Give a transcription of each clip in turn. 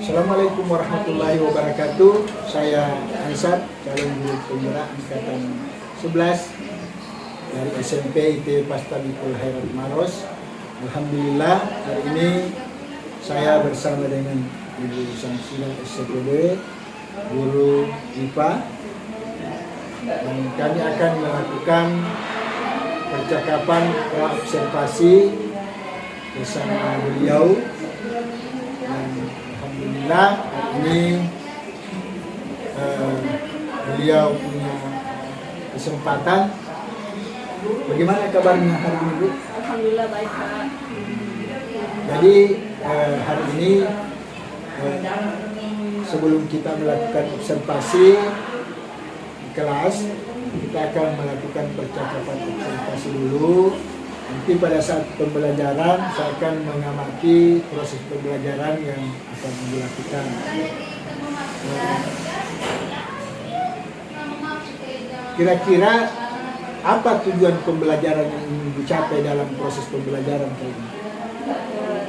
Assalamualaikum warahmatullahi wabarakatuh. Saya Ansat, calon guru penggerak angkatan 11 dari SMP IT Pastabikul Khairat Maros. Alhamdulillah hari ini saya bersama dengan Ibu Samsila SCPD, guru IPA, dan kami akan melakukan percakapan observasi bersama beliau. Dan alhamdulillah hari ini beliau punya kesempatan. Bagaimana kabarnya hari ini, Bu? Alhamdulillah baik, Pak. Jadi hari ini sebelum kita melakukan observasi di kelas, kita akan melakukan percakapan observasi dulu. Nanti pada saat pembelajaran saya akan mengamati proses pembelajaran yang akan dilakukan. Kira-kira apa tujuan pembelajaran yang ingin dicapai dalam proses pembelajaran kali ini?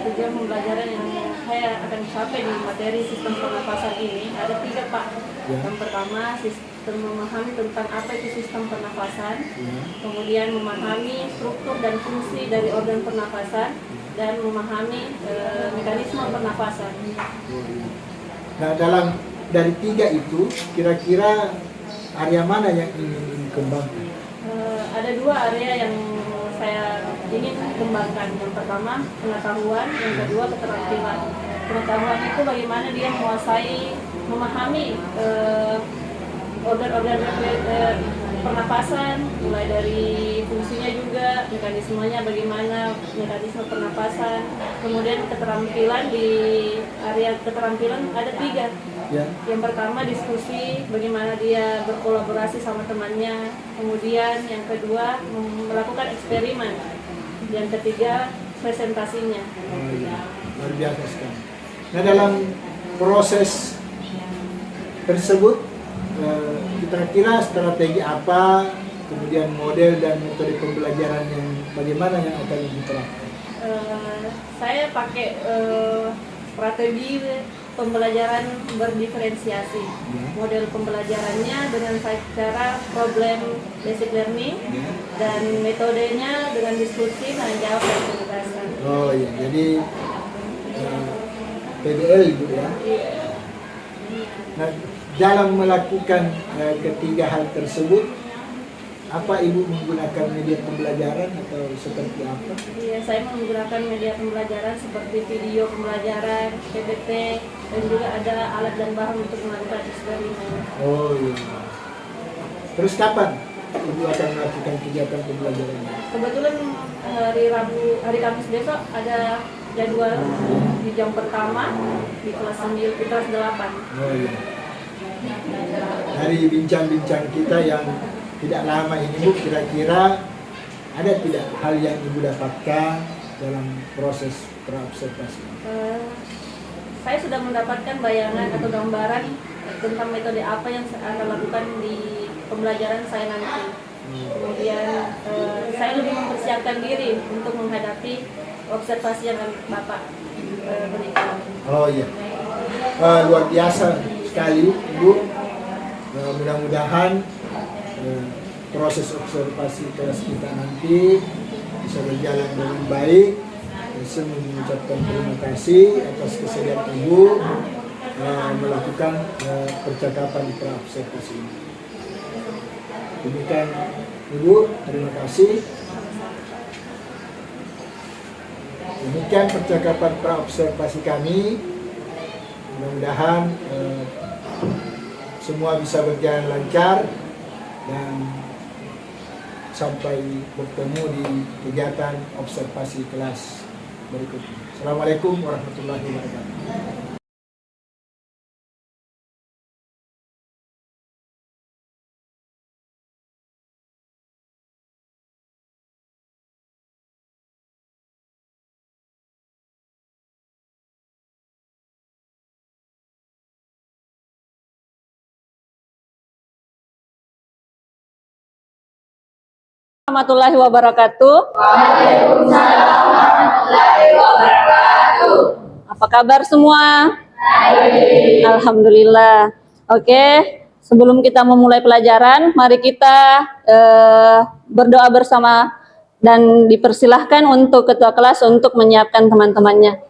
Tujuan pembelajaran yang saya akan capai di materi sistem pernafasan ini ada 3, Pak. Ya. Yang pertama, sistem memahami tentang apa itu sistem pernafasan, Ya. kemudian memahami struktur dan fungsi dari organ pernafasan, dan memahami mekanisme pernafasan. Nah, dari 3 itu, kira-kira area mana yang ingin dikembangkan? Ada 2 area yang saya ingin kembangkan. Yang pertama pengetahuan, yang kedua keterampilan. Pengetahuan itu bagaimana dia menguasai, memahami organ-organ pernapasan, mulai dari fungsinya juga, mekanismenya bagaimana, mekanisme pernapasan. Kemudian keterampilan, di area keterampilan ada 3. Ya. Yang pertama diskusi, bagaimana dia berkolaborasi sama temannya. Kemudian yang kedua melakukan eksperimen. Yang ketiga presentasinya. Oh, iya. Luar biasa sekali. Nah, dalam proses tersebut kira-kira strategi apa, kemudian model dan metode pembelajaran yang bagaimana yang akan diterapkan? Saya pakai strategi pembelajaran berdiferensiasi. Model pembelajarannya dengan cara problem basic learning, dan metodenya dengan diskusi, tanya jawab, dan penugasan. Oh iya, jadi PBL gitu ya. Nah, dalam melakukan ketiga hal tersebut, apa Ibu menggunakan media pembelajaran atau seperti apa? Iya, saya menggunakan media pembelajaran seperti video pembelajaran, PPT, dan juga ada alat dan bahan untuk melakukan eksperimen. Oh iya. Terus kapan Ibu akan melakukan kegiatan pembelajaran? Kebetulan hari Kamis besok ada jadwal di jam pertama di kelas 9, di kelas 8. Oh iya. Dari bincang-bincang kita yang tidak lama ini, Bu, kira-kira ada tidak hal yang Ibu dapatkan dalam proses praobservasi? Saya sudah mendapatkan bayangan atau gambaran tentang metode apa yang saya akan lakukan di pembelajaran saya nanti. Kemudian saya lebih mempersiapkan diri untuk menghadapi observasi yang Bapak berikan. Oh iya, luar biasa sekali, Ibu. Mudah-mudahan proses observasi kelas kita nanti bisa berjalan dengan baik. Saya mengucapkan terima kasih atas kesediaan Ibu melakukan percakapan di praobservasi ini. Demikian Ibu, terima kasih. Demikian percakapan praobservasi kami. Mudah-mudahan semua bisa berjalan lancar dan sampai bertemu di kegiatan observasi kelas berikutnya. Assalamualaikum warahmatullahi wabarakatuh. Warahmatullahi wabarakatuh. Waalaikumsalam warahmatullahi wabarakatuh. Apa kabar semua? Alhamdulillah. Oke, sebelum kita memulai pelajaran, mari kita berdoa bersama dan dipersilahkan untuk ketua kelas untuk menyiapkan teman-temannya.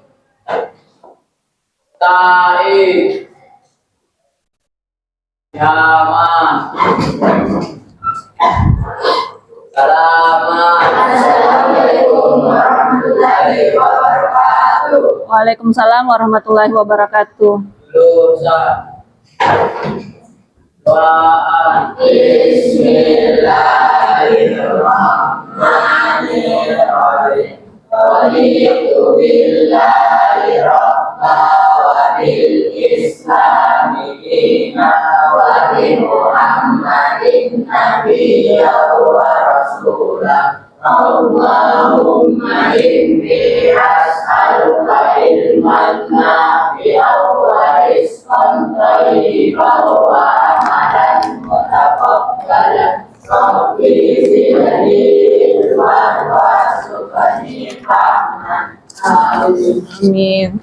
Taib Yama Salamat. Assalamualaikum warahmatullahi wabarakatuh. Waalaikumsalam warahmatullahi wabarakatuh. Dosa doa Bismillahirrahmanirrahim. Raditu billahi rabba wa bil islami dina wa bi Muhammadin nabiyya wa rasulah. Allahumma inni as'aluka ilman nafi'an wa rizqan thayyiban wa amalan mutaqabbalan. Rabbi zidni ilman warzuqni fahman. Amin.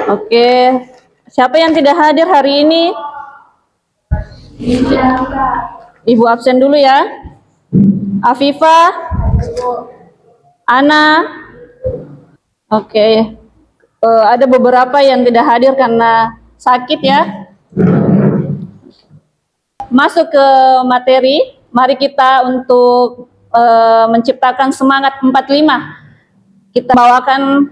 Oke, siapa yang tidak hadir hari ini? Ibu absen dulu ya. Afifah, Ana. Oke. Ada beberapa yang tidak hadir karena sakit ya. Masuk ke materi. Mari kita untuk menciptakan semangat 45. Kita bawakan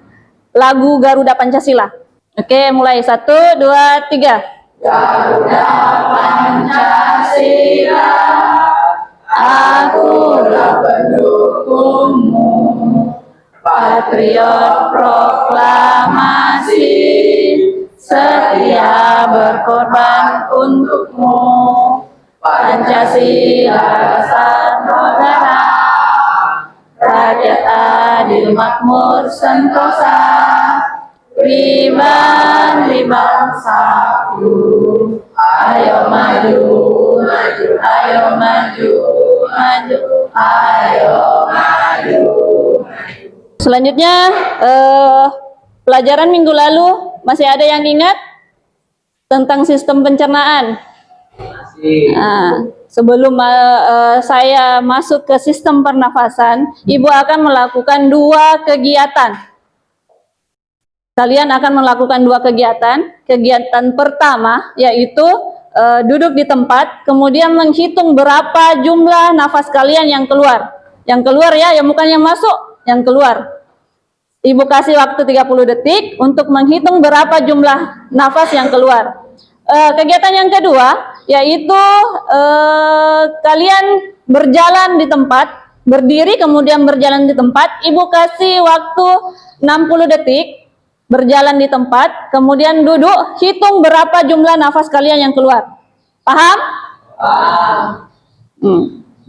lagu Garuda Pancasila. Oke, mulai 1, 2, 3. Garuda Pancasila, akulah pendukungmu, patriot proklamasi, setia berkorban untukmu. Pancasila Nusantara, rakyat adil makmur sentosa, pribadi bangsaku. Ayo maju, maju, ayo maju, maju, ayo maju. Selanjutnya, pelajaran minggu lalu masih ada yang ingat tentang sistem pencernaan? Nah, sebelum saya masuk ke sistem pernafasan, Ibu akan melakukan 2 kegiatan. Kalian akan melakukan 2 kegiatan. Kegiatan pertama yaitu duduk di tempat, kemudian menghitung berapa jumlah nafas kalian yang keluar. Yang keluar ya, bukan yang masuk, yang keluar. Ibu kasih waktu 30 detik untuk menghitung berapa jumlah nafas yang keluar. Kegiatan yang kedua yaitu kalian berjalan di tempat, berdiri kemudian berjalan di tempat. Ibu kasih waktu 60 detik berjalan di tempat, kemudian duduk, hitung berapa jumlah nafas kalian yang keluar. Paham? Paham.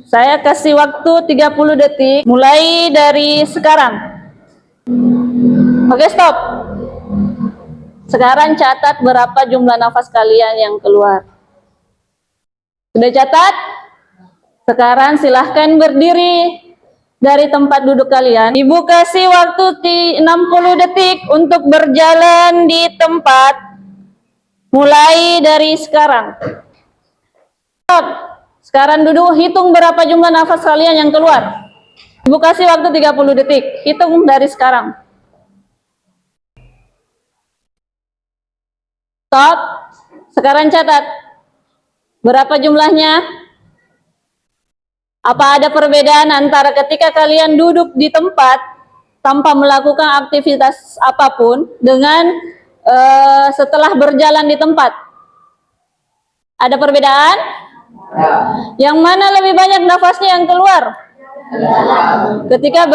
Saya kasih waktu 30 detik mulai dari sekarang. Oke, stop. Sekarang catat berapa jumlah nafas kalian yang keluar. Sudah catat? Sekarang silahkan berdiri dari tempat duduk kalian. Ibu kasih waktu 60 detik untuk berjalan di tempat. Mulai dari sekarang. Stop. Sekarang duduk, hitung berapa jumlah nafas kalian yang keluar. Ibu kasih waktu 30 detik. Hitung dari sekarang. Stop. Sekarang catat. Berapa jumlahnya? Apa ada perbedaan antara ketika kalian duduk di tempat tanpa melakukan aktivitas apapun dengan setelah berjalan di tempat? Ada perbedaan? Yang mana lebih banyak nafasnya yang keluar? Ketika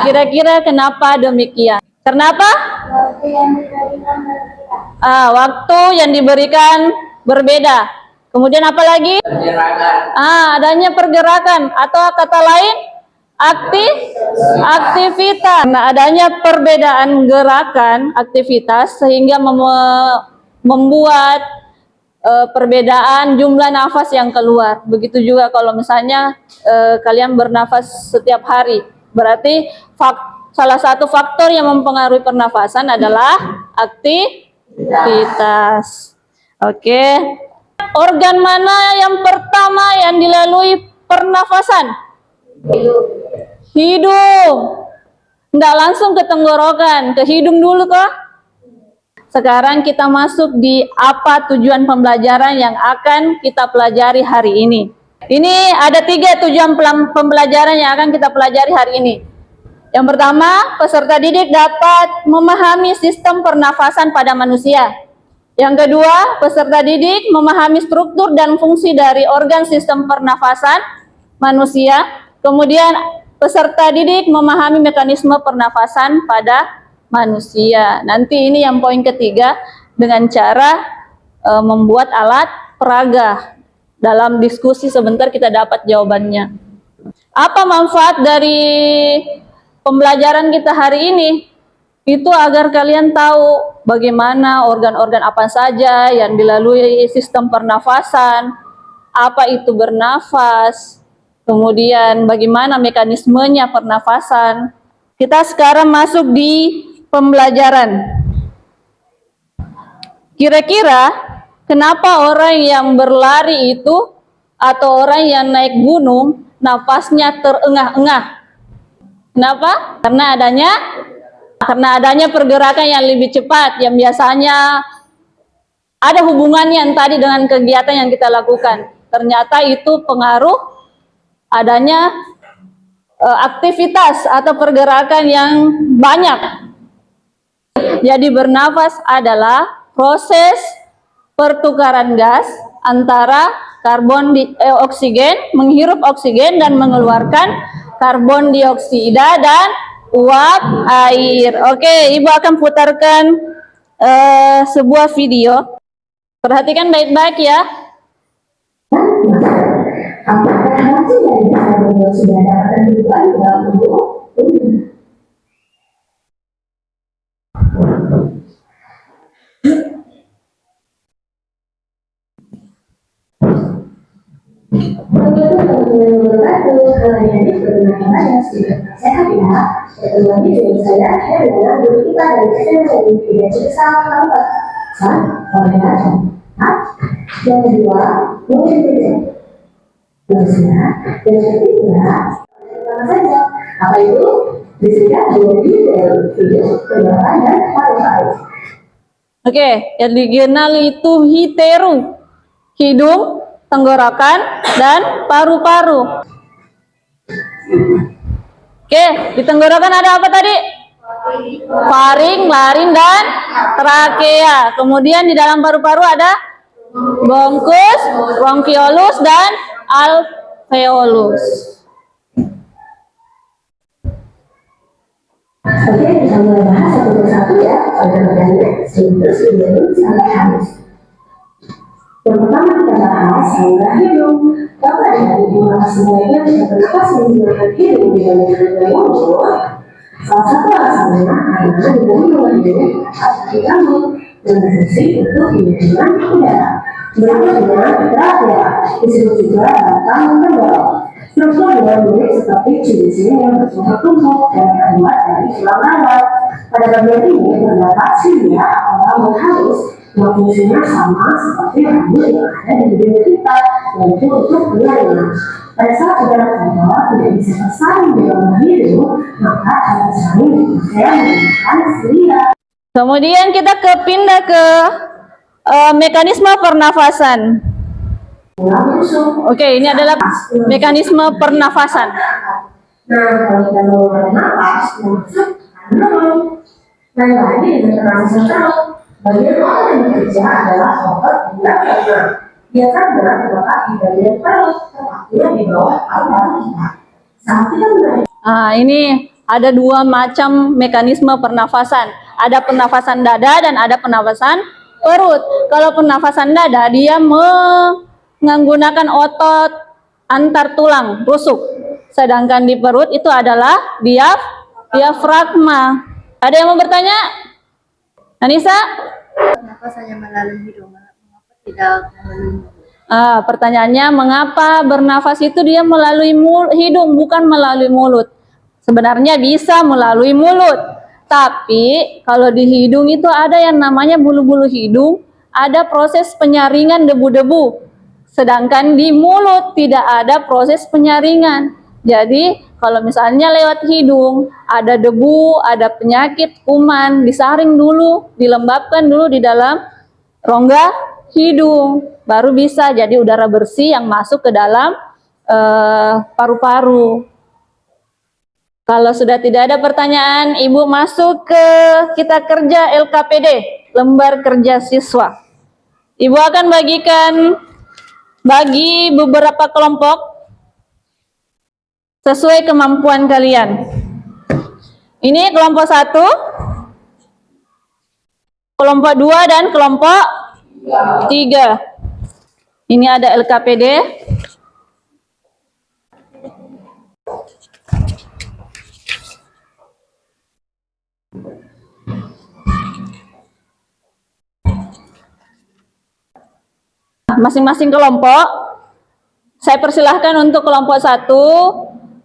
kira-kira kenapa demikian? Kenapa? Waktu yang diberikan berbeda. Kemudian apa lagi? Adanya pergerakan atau kata lain aktivitas. Nah, adanya perbedaan gerakan aktivitas sehingga membuat perbedaan jumlah nafas yang keluar. Begitu juga kalau misalnya kalian bernafas setiap hari, berarti salah satu faktor yang mempengaruhi pernafasan adalah aktivitas. Oke. Organ mana yang pertama yang dilalui pernafasan? Hidung. Nggak langsung ke tenggorokan, ke hidung dulu kok. Sekarang kita masuk di apa tujuan pembelajaran yang akan kita pelajari hari ini. Ini ada 3 tujuan pembelajaran yang akan kita pelajari hari ini. Yang pertama, peserta didik dapat memahami sistem pernafasan pada manusia. Yang kedua, peserta didik memahami struktur dan fungsi dari organ sistem pernafasan manusia. Kemudian, peserta didik memahami mekanisme pernafasan pada manusia. Nanti ini yang poin ketiga, dengan cara membuat alat peraga. Dalam diskusi sebentar kita dapat jawabannya. Apa manfaat dari pembelajaran kita hari ini? Itu agar kalian tahu bagaimana organ-organ apa saja yang dilalui sistem pernafasan, apa itu bernafas, kemudian bagaimana mekanismenya pernafasan. Kita sekarang masuk di pembelajaran. Kira-kira kenapa orang yang berlari itu atau orang yang naik gunung nafasnya terengah-engah? Kenapa? Karena adanya pergerakan yang lebih cepat, yang biasanya ada hubungannya yang tadi dengan kegiatan yang kita lakukan. Ternyata itu pengaruh adanya aktivitas atau pergerakan yang banyak. Jadi bernafas adalah proses pertukaran gas antara oksigen, menghirup oksigen dan mengeluarkan karbon dioksida dan uap air. Oke, Ibu akan putarkan sebuah video. Perhatikan baik-baik ya. Apakah hasil dari dasar beliau sudah dapat tentukan dalam tubuh? Sehat ya, ketemuannya juga saya dengan guru kita dan saya tidak cerita lambat. Yang kedua, mungkin tidak. Manusia, yang ketiga, saja. Apa itu? Disingkat menjadi video penerapan dan paru-paru. Oke, yang dikenal itu hiteru, hidung, tenggorokan, dan paru-paru. Oke, di tenggorokan ada apa tadi? Faring, laring, dan trakea. Kemudian di dalam paru-paru ada bronkus, bronkiolus, dan alveolus. Oke, kita mulai bahas satu persatu ya. Organ-organnya sampai habis. Yang pertama kita bahas saluran hidung. Karena dari jumlah semuanya bisa bernafas menggunakan hidung dibandingkan mulut. Salah satu alasannya karena di dalam hidung harus diganggu dan berfungsi untuk pengiriman udara. Berikutnya trakea disebut juga batang tendang. Struktur dengan mirip seperti cincin yang bertumpuk-tumpuk dan terbuat dari tulang rawa. Pada bagian ini terdapat silia atau rambut halus yang fungsinya sama seperti rambut yang ada di hidung kita, yaitu untuk penyaringan. Pada saat udara kotor tidak bisa tersaring di dalam hidung, maka akan tersaring dengan menggunakan silia. Kemudian kita pindah ke mekanisme pernafasan. Oke, ini adalah mekanisme pernafasan. Nah, kalau kita mau bernafas, masuk kandung. Nah, lagi dengan pernafasan perut. Bagian otot yang bekerja adalah otot di belakang. Biasanya terletak di bagian perut, tepatnya di bawah paru-paru kita. Saat kita menarik. Ini ada 2 macam mekanisme pernafasan. Ada pernafasan dada dan ada pernafasan perut. Kalau pernafasan dada, dia menggunakan otot antar tulang rusuk. Sedangkan di perut itu adalah diafragma. Ada yang mau bertanya? Anissa? Kenapa saja melalui hidung? Mengapa tidak melalui mulut? Pertanyaannya, mengapa bernafas itu dia melalui hidung bukan melalui mulut? Sebenarnya bisa melalui mulut, tapi kalau di hidung itu ada yang namanya bulu-bulu hidung, ada proses penyaringan debu-debu. Sedangkan di mulut tidak ada proses penyaringan. Jadi kalau misalnya lewat hidung, ada debu, ada penyakit, kuman, disaring dulu, dilembabkan dulu di dalam rongga hidung, baru bisa jadi udara bersih yang masuk ke dalam paru-paru. Kalau sudah tidak ada pertanyaan, Ibu masuk ke kita kerja LKPD, lembar kerja siswa. Ibu akan bagi beberapa kelompok sesuai kemampuan kalian. Ini kelompok 1, kelompok 2, dan kelompok 3. Ini ada LKPD. Masing-masing kelompok, saya persilahkan untuk kelompok 1.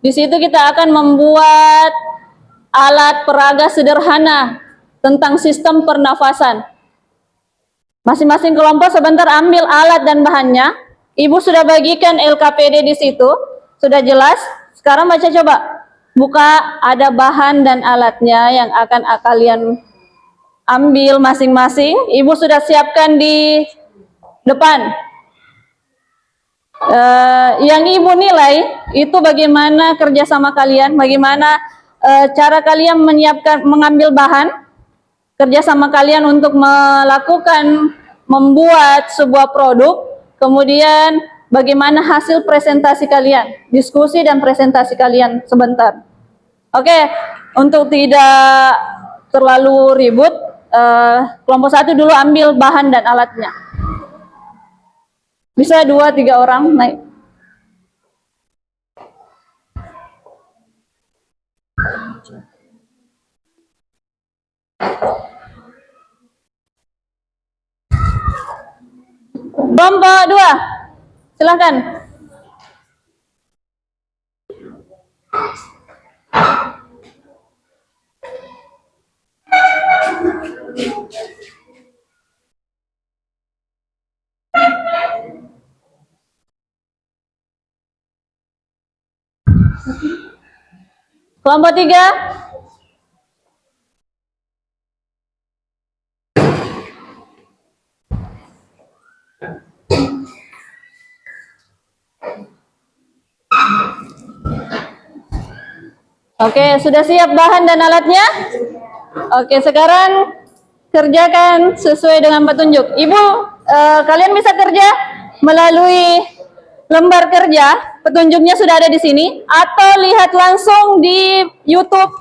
Di situ kita akan membuat alat peraga sederhana tentang sistem pernafasan. Masing-masing kelompok sebentar ambil alat dan bahannya. Ibu sudah bagikan LKPD di situ, sudah jelas. Sekarang baca coba, buka, ada bahan dan alatnya yang akan kalian ambil masing-masing. Ibu sudah siapkan di depan. Yang Ibu nilai itu bagaimana kerjasama kalian, bagaimana cara kalian mengambil bahan, kerjasama kalian untuk membuat sebuah produk, kemudian bagaimana hasil presentasi kalian, diskusi dan presentasi kalian sebentar. Oke, untuk tidak terlalu ribut, kelompok 1 dulu ambil bahan dan alatnya. Bisa 2-3 orang naik. Kelompok 2, silakan. Kelompok 3. Oke, sudah siap bahan dan alatnya? Oke, sekarang kerjakan sesuai dengan petunjuk. Ibu, kalian bisa kerja melalui lembar kerja, petunjuknya sudah ada di sini, atau lihat langsung di YouTube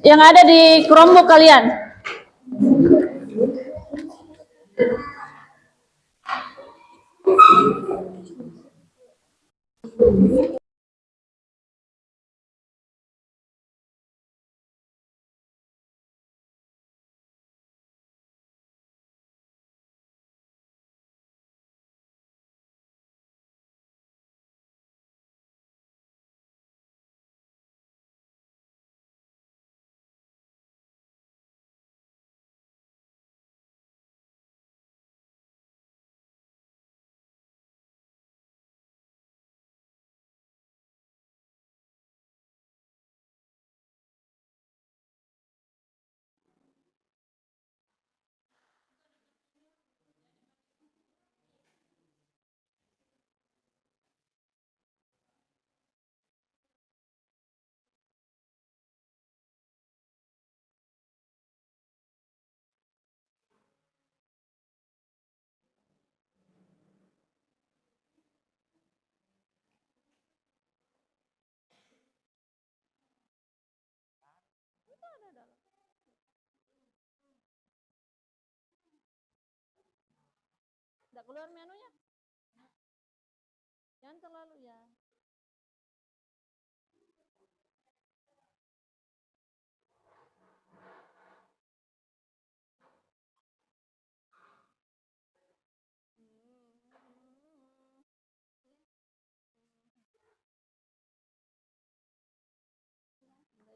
yang ada di Chromebook kalian. Tidak keluar menunya. Jangan terlalu ya.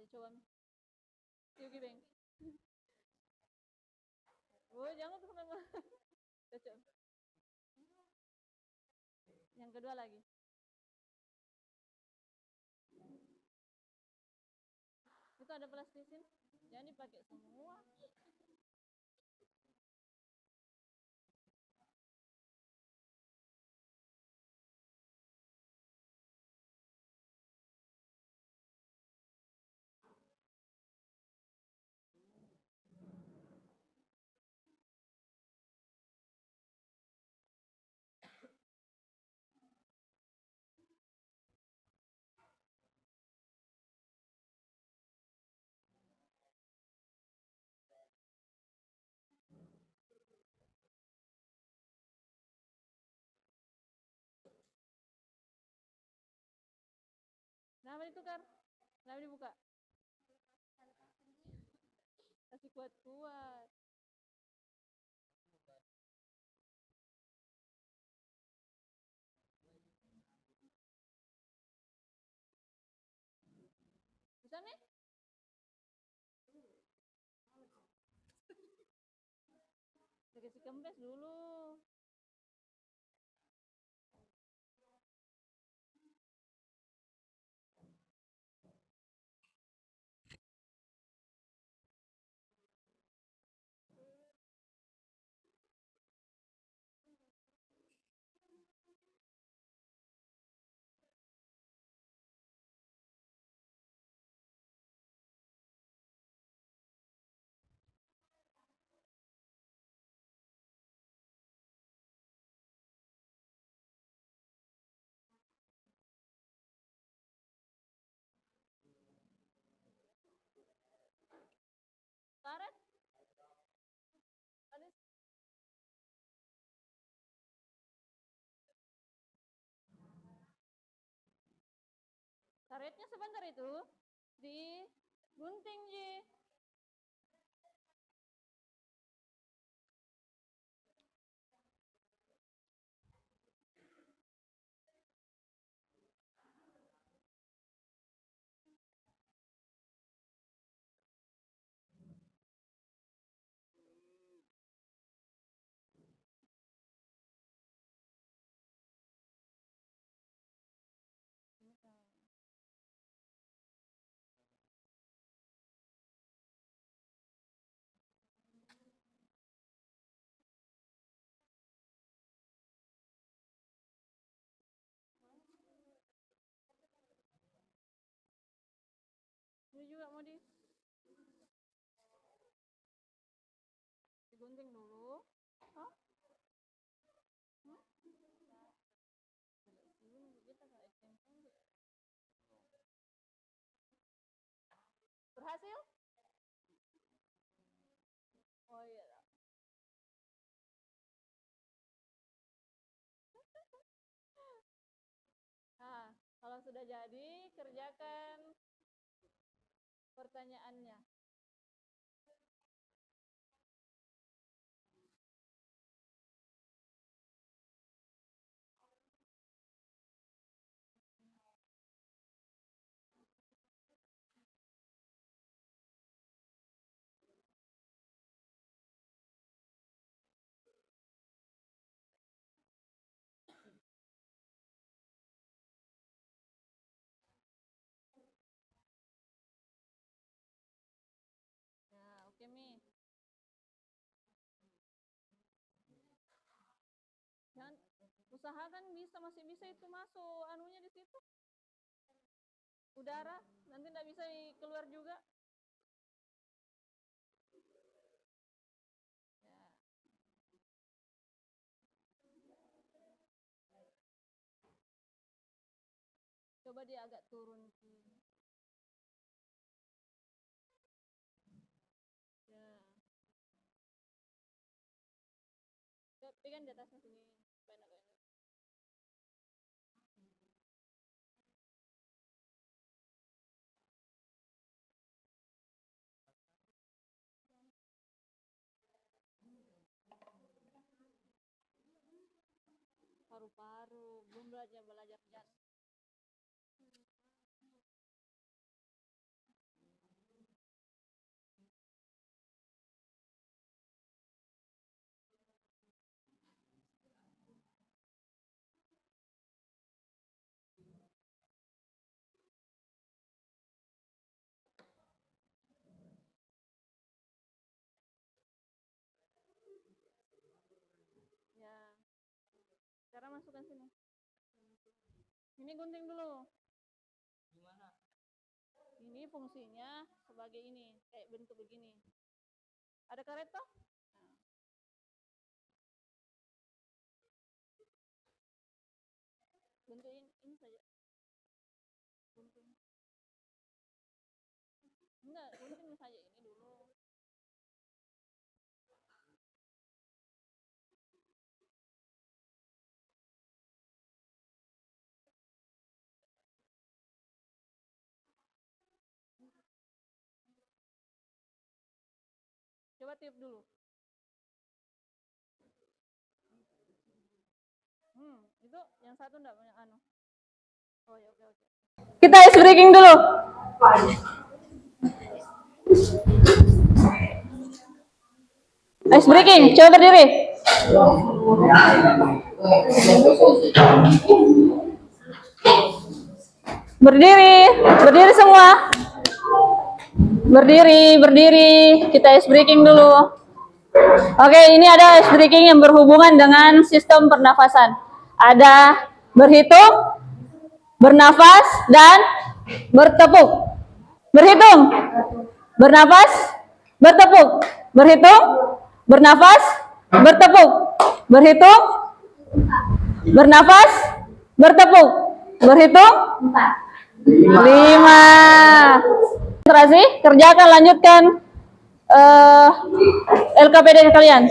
Coba Mi. Yugi Beng. Oh, jangan tuh nama. Cocok. Yang kedua lagi. Itu ada plastisin. Jangan dipakai semua. Kenapa ditukar? Kenapa dibuka? Kasih kuat-kuat. Bisa nih? Kita kasih kempes dulu. Karet? Ada. Karetnya sebentar itu di gunting Ji. Ini juga mau digunting dulu. Hah? Berhasil? Oh iya. Nah, kalau sudah jadi, kerjakan pertanyaannya. Nah, oke Mi. Jangan usahakan masih bisa itu masuk anunya di situ. Udara, nanti tidak bisa keluar juga. Ya. Coba dia agak turun. Ya. Pegang di atasnya sini. Enak. Paru-paru, belum belajar jantung. masukkan sini. Ini gunting dulu. Gimana? Ini fungsinya sebagai ini, kayak bentuk begini. Ada karet toh? Bentuk ini saja. Gunting. Enggak, gunting saja ini dulu. Coba tiup dulu. Itu yang satu enggak punya anu. Oh ya, oke. Kita ice breaking dulu. Ice breaking, coba berdiri. Berdiri semua. Berdiri. Kita ice breaking dulu. Oke, ini ada ice breaking yang berhubungan dengan sistem pernafasan. Ada berhitung, bernafas, dan bertepuk. Berhitung, bernafas, bertepuk. Berhitung, bernafas, bertepuk. Berhitung, bernafas, bertepuk. Berhitung, 5. Konsentrasi, kerjakan, lanjutkan LKPD kalian.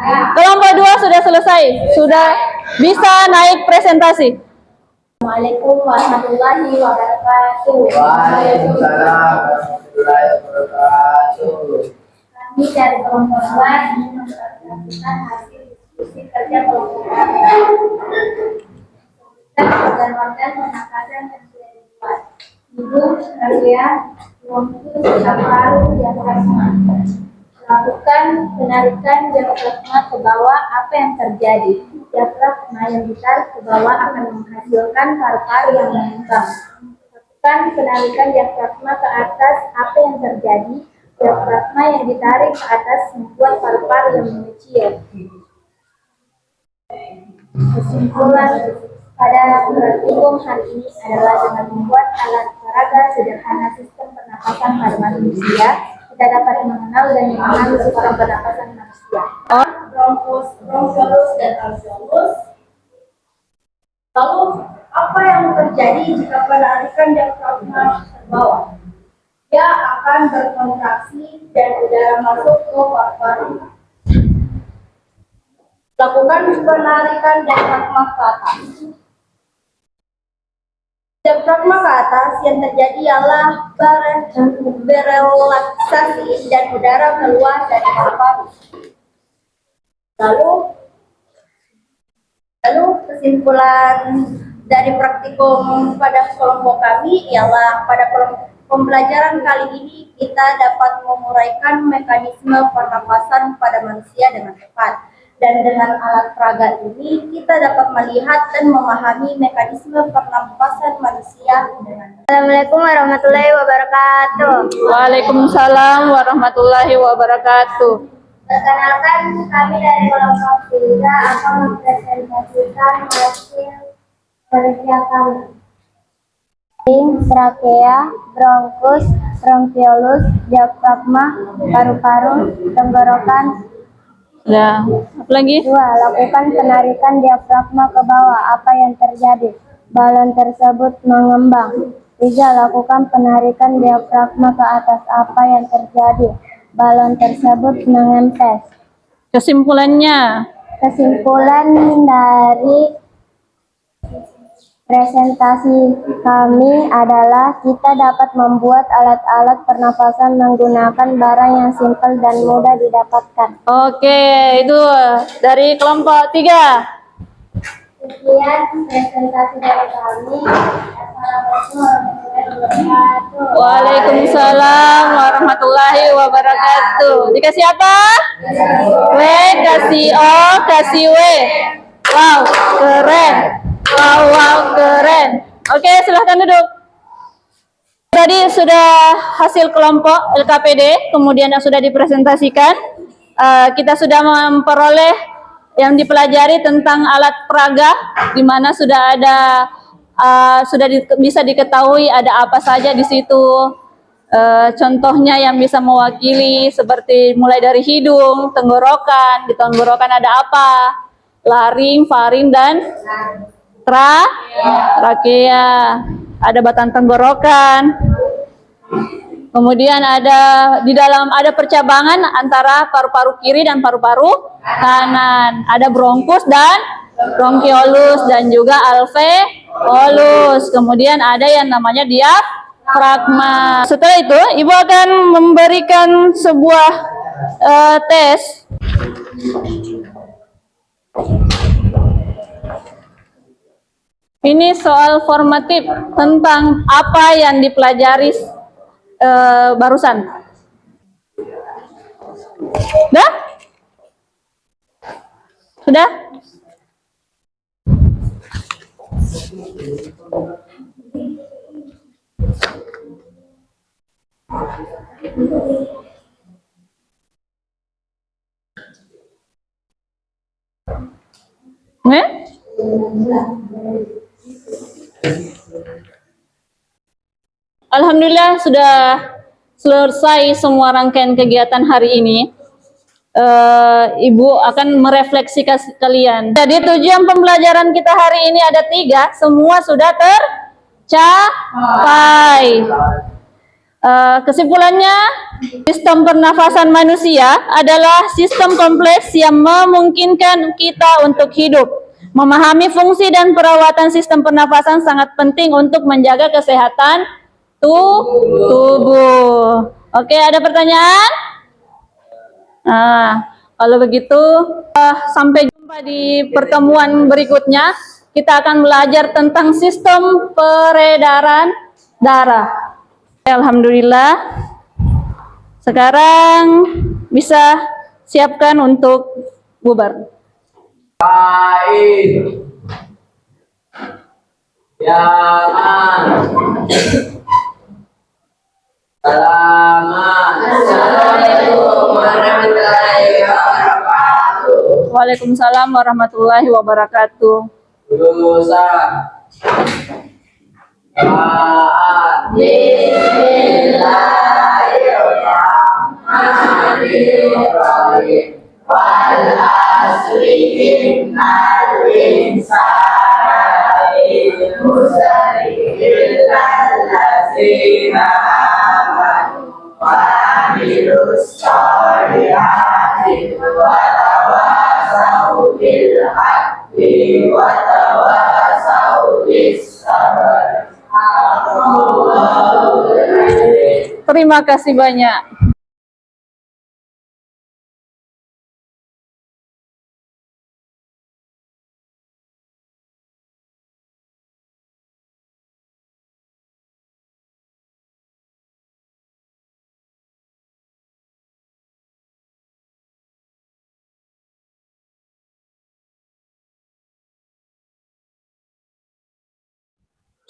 Kelompok 2 sudah selesai, sudah bisa naik presentasi. Assalamualaikum warahmatullahi wabarakatuh. Waalaikumsalam warahmatullahi wabarakatuh. Kami dari kelompok 2 ingin mempresentasikan hasil diskusi kerja kelompok kami. Organ-organ pernafasan yang sudah dibuat. Hidung, rangkaian, bronkus, paru, diafragma. Lakukan penarikan diafragma ke bawah, apa yang terjadi? Diafragma yang ditarik ke bawah akan menghasilkan paru-paru yang mengembang. Lakukan penarikan diafragma ke atas, apa yang terjadi? Diafragma yang ditarik ke atas membuat paru-paru yang mengecil. Kesimpulan pada praktikum hari ini adalah dengan membuat alat peraga sederhana sistem pernapasan pada manusia, kita dapat mengenal dan memahami sistem pernapasan manusia. Bronkus, bronkiolus, dan alveolus. Lalu, apa yang terjadi jika penarikan diafragma ke bawah? Dia akan berkontraksi dan udara masuk ke paru-paru. Lakukan penarikan diafragma ke atas. Diafragma ke atas yang terjadi ialah berelaksasi dan udara keluar dari paru-paru. Lalu kesimpulan dari praktikum pada kelompok kami ialah pada pembelajaran kali ini kita dapat menguraikan mekanisme pernapasan pada manusia dengan tepat. Dan dengan alat peraga ini kita dapat melihat dan memahami mekanisme pernapasan manusia dengan. Assalamualaikum warahmatullahi wabarakatuh. Waalaikumsalam warahmatullahi wabarakatuh. Perkenalkan, kami dari kelompok 3 akan mempresentasikan hasil kerja kami. Trakea, bronkus, bronkiolus, diafragma, paru-paru, tenggorokan. Ya, apa lagi? 2. Lakukan penarikan diafragma ke bawah. Apa yang terjadi? Balon tersebut mengembang. 3. Lakukan penarikan diafragma ke atas. Apa yang terjadi? Balon tersebut mengempes. Kesimpulannya? Kesimpulan dari presentasi kami adalah kita dapat membuat alat-alat pernapasan menggunakan barang yang simpel dan mudah didapatkan. Oke, itu dari kelompok 3. Sekian presentasi dari kami. Assalamualaikum warahmatullahi wabarakatuh. Waalaikumsalam warahmatullahi wabarakatuh. Dikasih apa? W, kasih O, kasih W. Wow, keren. Wow, keren. Oke, silahkan duduk. Tadi sudah hasil kelompok LKPD, kemudian yang sudah dipresentasikan. Kita sudah memperoleh yang dipelajari tentang alat peraga, di mana sudah ada bisa diketahui ada apa saja di situ. Contohnya yang bisa mewakili seperti mulai dari hidung, tenggorokan. Di tenggorokan ada apa? Laring, faring, dan trakea. Ada batang tenggorokan. Kemudian ada percabangan antara paru-paru kiri dan paru-paru kanan. Ada bronkus dan bronkiolus dan juga alveolus. Kemudian ada yang namanya diafragma. Setelah itu, Ibu akan memberikan sebuah tes. Ini soal formatif tentang apa yang dipelajari barusan. Sudah? Alhamdulillah sudah selesai semua rangkaian kegiatan hari ini. Ibu akan merefleksikan kalian. Jadi tujuan pembelajaran kita hari ini ada 3, semua sudah tercapai. Kesimpulannya, sistem pernafasan manusia adalah sistem kompleks yang memungkinkan kita untuk hidup. Memahami fungsi dan perawatan sistem pernafasan sangat penting untuk menjaga kesehatan tubuh. Oke, ada pertanyaan? Nah, kalau begitu sampai jumpa di pertemuan berikutnya. Kita akan belajar tentang sistem peredaran darah. Alhamdulillah. Sekarang bisa siapkan untuk bubar. Baik. Yaman. Selamat. Assalamualaikum warahmatullahi wabarakatuh. Waalaikumsalam warahmatullahi wabarakatuh. Lulusan. Bismillahirrahmanirrahim. Wal asri innal insana lafi khusr illa allazina amanu wa amilus solihati wa tawasau bil haqqi wa tawasau bis sabr. Terima kasih banyak.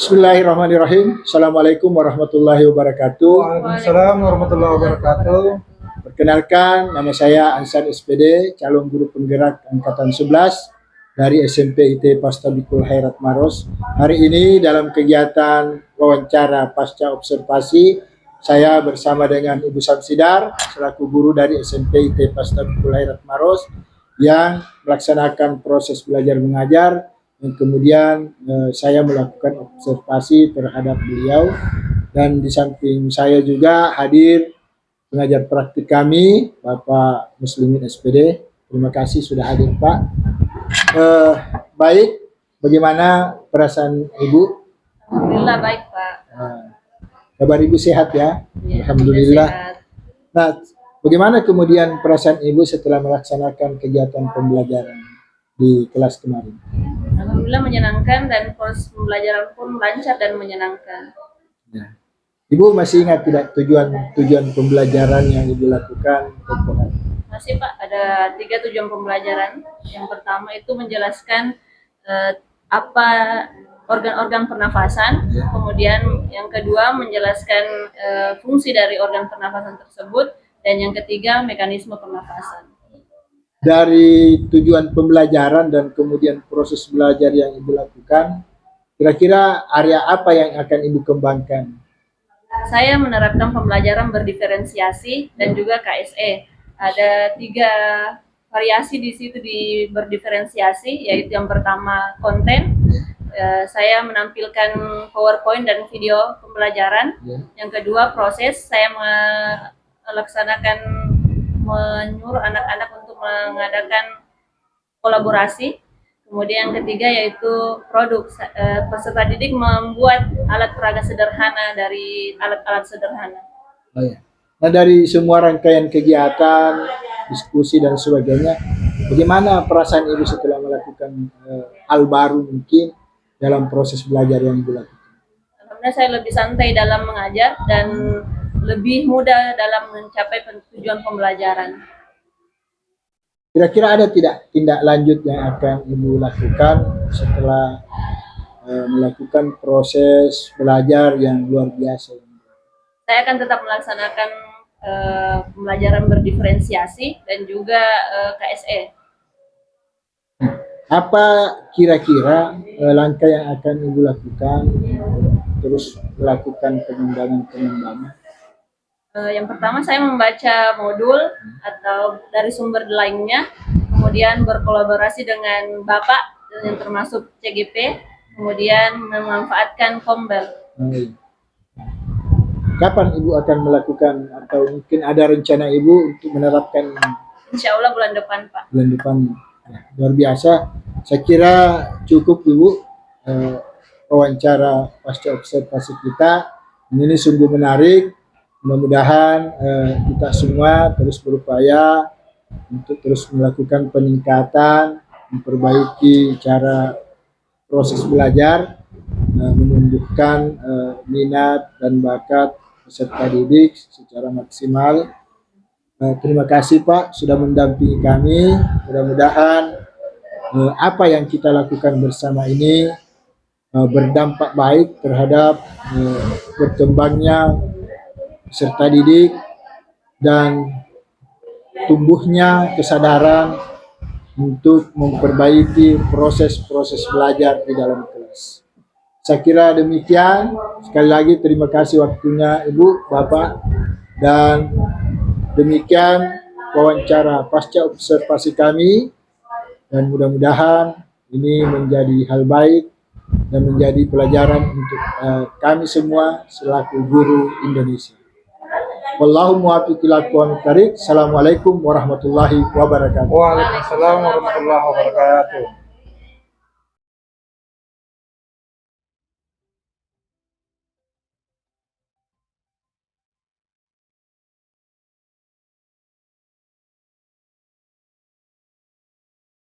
Bismillahirrahmanirrahim. Assalamualaikum warahmatullahi wabarakatuh. Waalaikumsalam warahmatullahi wabarakatuh. Perkenalkan, nama saya Ansan SPD, calon guru penggerak angkatan 11 dari SMP IT Pastabikul Khairat Maros. Hari ini dalam kegiatan wawancara pasca observasi, saya bersama dengan Ibu Samsidar selaku guru dari SMP IT Pastabikul Khairat Maros yang melaksanakan proses belajar mengajar. Dan kemudian saya melakukan observasi terhadap beliau, dan di samping saya juga hadir pengajar praktik kami, Bapak Muslimin SPD. Terima kasih sudah hadir, Pak. Baik, bagaimana perasaan Ibu? Alhamdulillah baik, Pak. Kabar Ibu sehat ya? Ya, Alhamdulillah. sehat. Nah, bagaimana kemudian perasaan Ibu setelah melaksanakan kegiatan pembelajaran di kelas kemarin? Alhamdulillah alhamdulillah menyenangkan dan proses pembelajaran pun lancar dan menyenangkan. Ya. Ibu masih ingat tidak tujuan pembelajaran yang Ibu lakukan? Masih Pak, ada 3 tujuan pembelajaran. Yang pertama itu menjelaskan apa organ-organ pernafasan, kemudian yang kedua menjelaskan fungsi dari organ pernafasan tersebut, dan yang ketiga mekanisme pernafasan. Dari tujuan pembelajaran dan kemudian proses belajar yang Ibu lakukan, kira-kira area apa yang akan Ibu kembangkan? Saya menerapkan pembelajaran berdiferensiasi dan juga KSE. Ada 3 variasi di situ di berdiferensiasi, yaitu yang pertama konten. Saya menampilkan PowerPoint dan video pembelajaran. Yang kedua proses, saya melaksanakan menyuruh anak-anak untuk mengadakan kolaborasi. Kemudian yang ketiga yaitu produk. Peserta didik membuat alat peraga sederhana dari alat-alat sederhana. Oh, ya. Nah, dari semua rangkaian kegiatan, diskusi dan sebagainya, bagaimana perasaan Ibu setelah melakukan hal baru mungkin dalam proses belajar yang Ibu lakukan? Alhamdulillah saya lebih santai dalam mengajar dan lebih mudah dalam mencapai tujuan pembelajaran. Kira-kira ada tidak tindak lanjut yang akan Ibu lakukan setelah melakukan proses belajar yang luar biasa? Saya akan tetap melaksanakan pembelajaran berdiferensiasi dan juga KSE. Apa kira-kira langkah yang akan Ibu lakukan terus melakukan pengembangan? Yang pertama saya membaca modul atau dari sumber lainnya, kemudian berkolaborasi dengan Bapak yang termasuk CGP, kemudian memanfaatkan Kombel. Kapan Ibu akan melakukan atau mungkin ada rencana Ibu untuk menerapkan? Insya Allah bulan depan Pak. Bulan depan. Ya, luar biasa. Saya kira cukup Ibu wawancara pasca observasi kita. Ini sungguh menarik. Mudah-mudahan kita semua terus berupaya untuk terus melakukan peningkatan, memperbaiki cara proses belajar, menumbuhkan minat dan bakat peserta didik secara maksimal. Terima kasih Pak sudah mendampingi kami. Mudah-mudahan apa yang kita lakukan bersama ini berdampak baik terhadap berkembangnya peserta didik dan tumbuhnya kesadaran untuk memperbaiki proses-proses belajar di dalam kelas. Saya kira demikian. Sekali lagi terima kasih waktunya Ibu, Bapak, dan demikian wawancara pasca observasi kami, dan mudah-mudahan ini menjadi hal baik dan menjadi pelajaran untuk kami semua selaku guru Indonesia. Wallahu muwaffiq ila aqwamit thariq. Assalamualaikum warahmatullahi wabarakatuh. Waalaikumsalam warahmatullahi wabarakatuh.